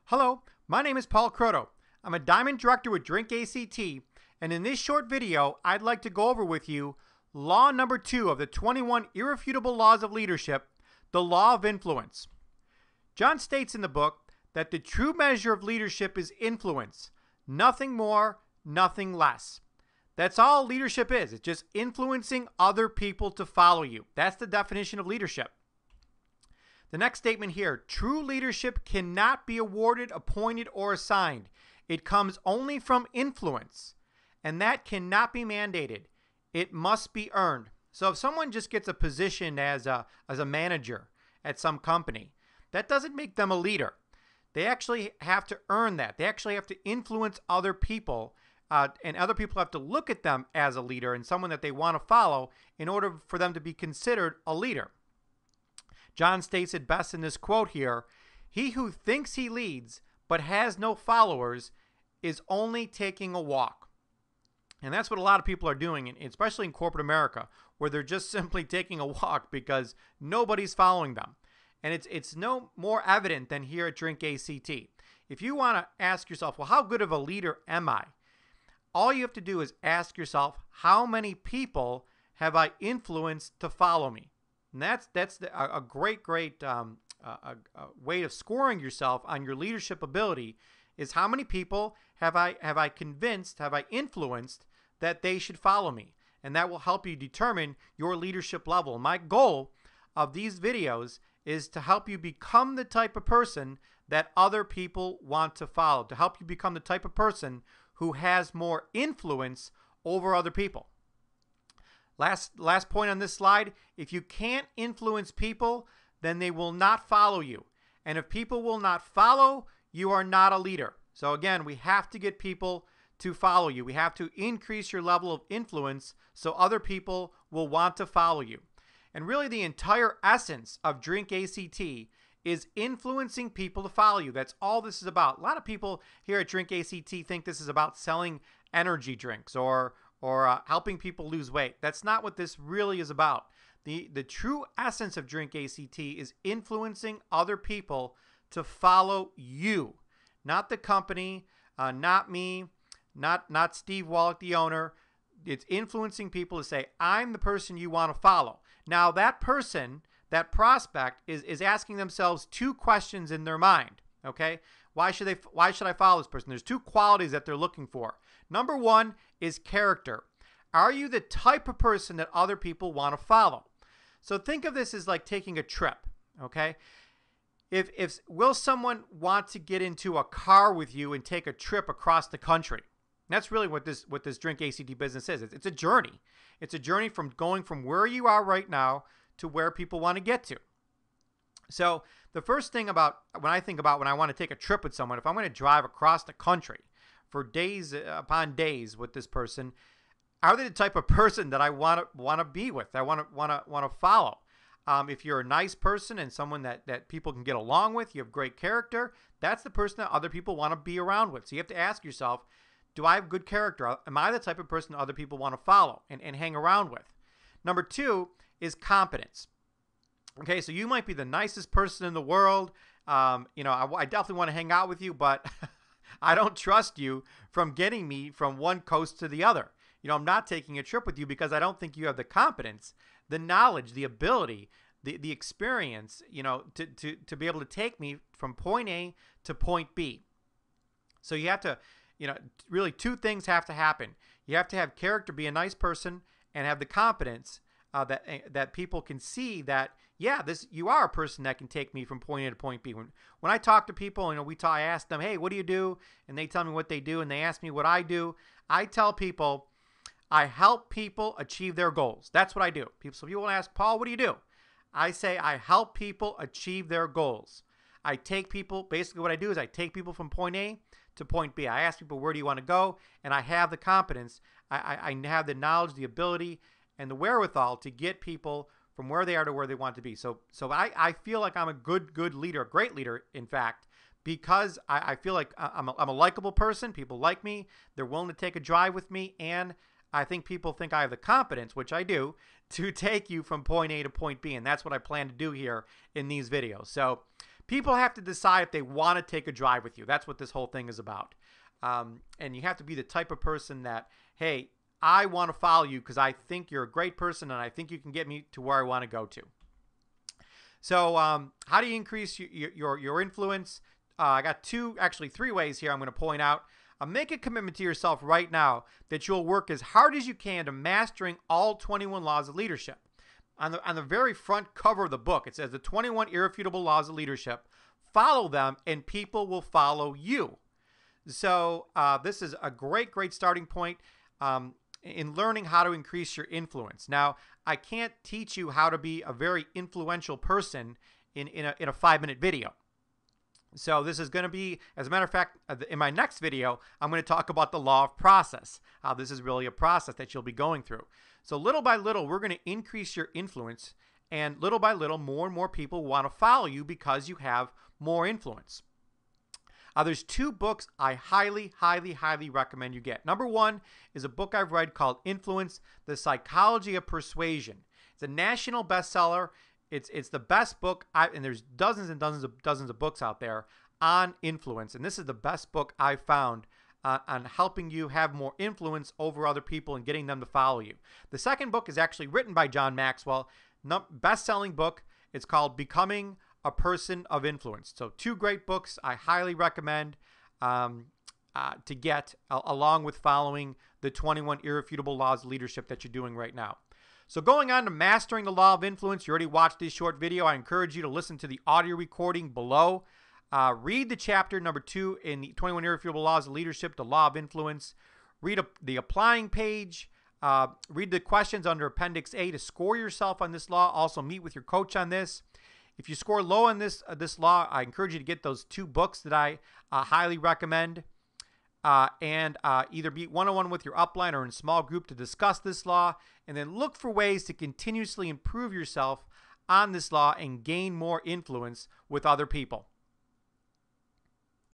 Hello, my name is Paul Kroto. I'm a Diamond Director with Drink ACT, and in this short video, I'd like to go over with you law number 2 of the 21 irrefutable laws of leadership, the law of influence. John states in the book that the true measure of leadership is influence, nothing more, nothing less. That's all leadership is. It's just influencing other people to follow you. That's the definition of leadership. The next statement here, true leadership cannot be awarded, appointed, or assigned. It comes only from influence, and that cannot be mandated. It must be earned. So if someone just gets a position as a manager at some company, that doesn't make them a leader. They actually have to earn that. They actually have to influence other people, and other people have to look at them as a leader and someone that they want to follow in order for them to be considered a leader. John states it best in this quote here, "He who thinks he leads but has no followers is only taking a walk." And that's what a lot of people are doing, especially in corporate America, where they're just simply taking a walk because nobody's following them. And it's no more evident than here at Drink ACT. If you want to ask yourself, well, how good of a leader am I? All you have to do is ask yourself, how many people have I influenced to follow me? And that's a great way of scoring yourself on your leadership ability is how many people have I convinced, have I influenced that they should follow me? And that will help you determine your leadership level. My goal of these videos is to help you become the type of person that other people want to follow, to help you become the type of person who has more influence over other people. Last point on this slide, if you can't influence people, then they will not follow you. And if people will not follow, you are not a leader. So again, we have to get people to follow you. We have to increase your level of influence so other people will want to follow you. And really the entire essence of Drink ACT is influencing people to follow you. That's all this is about. A lot of people here at Drink ACT think this is about selling energy drinks or helping people lose weight. That's not what this really is about. The true essence of Drink ACT is influencing other people to follow you, not the company, not me, not Steve Wallach, the owner. It's influencing people to say, I'm the person you want to follow. Now that person, that prospect is asking themselves two questions in their mind. Okay, why should I follow this person? There's two qualities that they're looking for. Number one is character. Are you the type of person that other people want to follow? So think of this as like taking a trip. Okay, will someone want to get into a car with you and take a trip across the country? That's really what this Drink ACT business is. It's a journey. It's a journey from going from where you are right now to where people want to get to. So the first thing about when I want to take a trip with someone, if I'm going to drive across the country for days upon days with this person, are they the type of person that I want to be with? I want to follow. If you're a nice person and someone that people can get along with, you have great character, that's the person that other people want to be around with. So you have to ask yourself, do I have good character? Am I the type of person that other people want to follow and hang around with? Number two is competence. Okay, so you might be the nicest person in the world. I definitely want to hang out with you, but I don't trust you from getting me from one coast to the other. I'm not taking a trip with you because I don't think you have the competence, the knowledge, the ability, the experience, to be able to take me from point A to point B. So you have to, really two things have to happen. You have to have character, be a nice person, and have the competence that people can see that, yeah, you are a person that can take me from point A to point B. When I talk to people, I ask them, hey, what do you do? And they tell me what they do, and they ask me what I do. I tell people I help people achieve their goals. That's what I do. So people will ask, Paul, what do you do? I say I help people achieve their goals. I take people, basically what I do is I take people from point A to point B. I ask people, where do you want to go? And I have the competence. I have the knowledge, the ability, and the wherewithal to get people from where they are to where they want to be. So I feel like I'm a good leader, a great leader, in fact, because I feel like I'm a likable person. People like me. They're willing to take a drive with me, and I think people think I have the competence, which I do, to take you from point A to point B, and that's what I plan to do here in these videos. So People have to decide if they want to take a drive with you. That's what this whole thing is about. And you have to be the type of person that, hey, I want to follow you because I think you're a great person and I think you can get me to where I want to go to. So how do you increase your influence? I got three ways here I'm going to point out. Make a commitment to yourself right now that you'll work as hard as you can to mastering all 21 laws of leadership. On the very front cover of the book, it says the 21 irrefutable laws of leadership. Follow them and people will follow you. So this is a great starting point in learning how to increase your influence. Now, I can't teach you how to be a very influential person in a 5-minute video. So this is going to be, as a matter of fact, in my next video, I'm going to talk about the law of process, how this is really a process that you'll be going through. So little by little, we're going to increase your influence, and little by little, more and more people want to follow you because you have more influence. There's 2 books I highly recommend you get. Number 1 is a book I've read called Influence, The Psychology of Persuasion. It's a national bestseller. It's the best book, and there's dozens and dozens of books out there on influence. And this is the best book I've found on helping you have more influence over other people and getting them to follow you. The second book is actually written by John Maxwell, best-selling book. It's called Becoming a Person of Influence. So 2 great books I highly recommend to get along with following the 21 irrefutable laws of leadership that you're doing right now. So going on to mastering the law of influence, you already watched this short video. I encourage you to listen to the audio recording below. Read the chapter number 2 in the 21 irrefutable laws of leadership, the law of influence. Read the applying page. Read the questions under Appendix A to score yourself on this law. Also meet with your coach on this. If you score low on this law, I encourage you to get those 2 books that I highly recommend. And either be one-on-one with your upline or in small group to discuss this law, and then look for ways to continuously improve yourself on this law and gain more influence with other people.